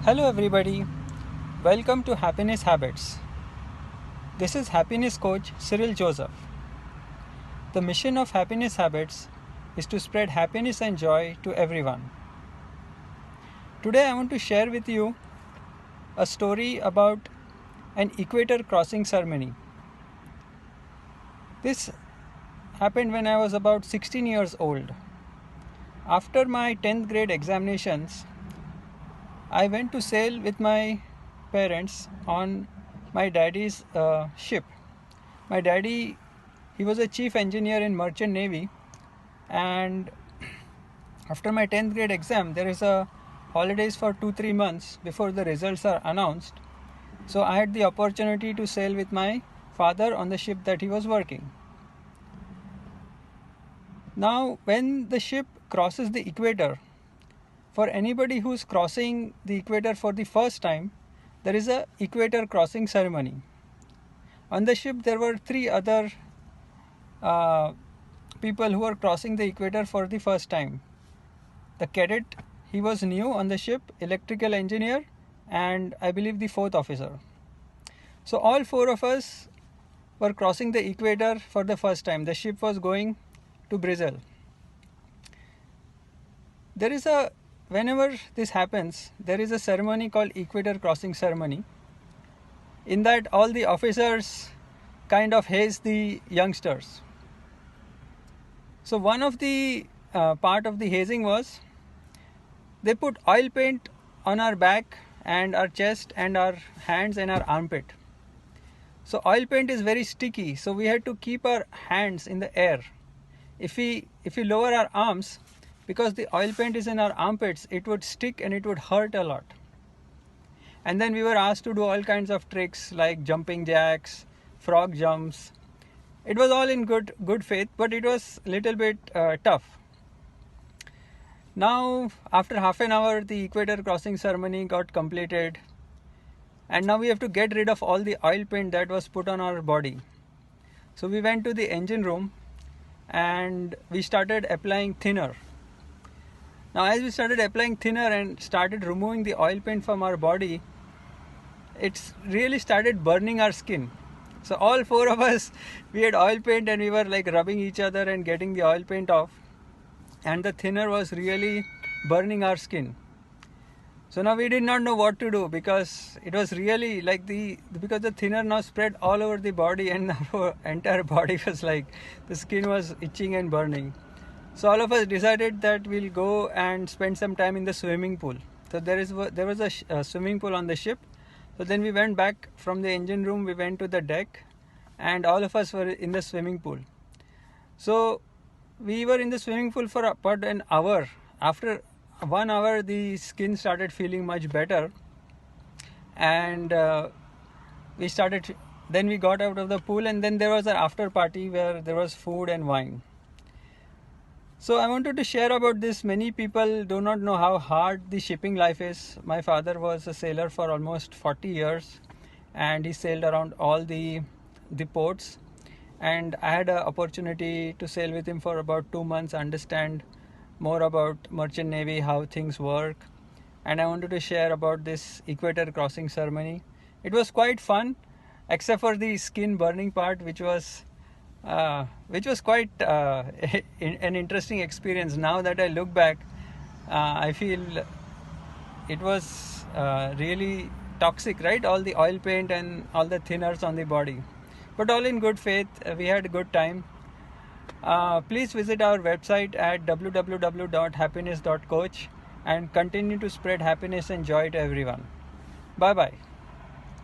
Hello everybody, welcome to Happiness Habits. This is Happiness Coach Cyril Joseph. The mission of Happiness Habits is to spread happiness and joy to everyone. Today I want to share with you a story about an equator crossing ceremony. This happened when I was about 16 years old. After my 10th grade examinations, I went to sail with my parents on my daddy's ship. My daddy, he was a chief engineer in Merchant Navy, and after my 10th grade exam, there is a holidays for 2-3 months before the results are announced. So I had the opportunity to sail with my father on the ship that he was working. Now, when the ship crosses the equator, for anybody who's crossing the equator for the first time, there is a equator crossing ceremony. On the ship, there were 3 other people who were crossing the equator for the first time. The cadet, he was new on the ship, electrical engineer, and I believe the 4th officer. So all 4 of us were crossing the equator for the first time. The ship was going to Brazil. Whenever this happens, there is a ceremony called equator crossing ceremony. In that, all the officers kind of haze the youngsters. So one of the part of the hazing was they put oil paint on our back and our chest and our hands and our armpit. So oil paint is very sticky, so we had to keep our hands in the air. If we lower our arms, because the oil paint is in our armpits, it would stick and it would hurt a lot. And then we were asked to do all kinds of tricks like jumping jacks, frog jumps. It was all in good faith, but it was a little bit tough. Now, after half an hour, the equator crossing ceremony got completed. And now we have to get rid of all the oil paint that was put on our body. So we went to the engine room and we started applying thinner. Now, as we started applying thinner and started removing the oil paint from our body, it really started burning our skin. So all 4 of us, we had oil paint and we were like rubbing each other and getting the oil paint off. And the thinner was really burning our skin. So now we did not know what to do, because it was really like because the thinner now spread all over the body and our entire body was like, the skin was itching and burning. So all of us decided that we'll go and spend some time in the swimming pool. So there was a swimming pool on the ship. So then we went back from the engine room, we went to the deck, and all of us were in the swimming pool. So we were in the swimming pool for about an hour. After 1 hour, the skin started feeling much better, and then we got out of the pool, and then there was an after party where there was food and wine. So I wanted to share about this. Many people do not know how hard the shipping life is. My father was a sailor for almost 40 years and he sailed around all the ports, and I had an opportunity to sail with him for about 2 months, understand more about Merchant Navy, how things work, and I wanted to share about this equator crossing ceremony. It was quite fun, except for the skin burning part, which was quite an interesting experience. Now that I look back, I feel it was really toxic, right? All the oil paint and all the thinners on the body. But all in good faith, we had a good time. Please visit our website at www.happiness.coach and continue to spread happiness and joy to everyone. Bye-bye.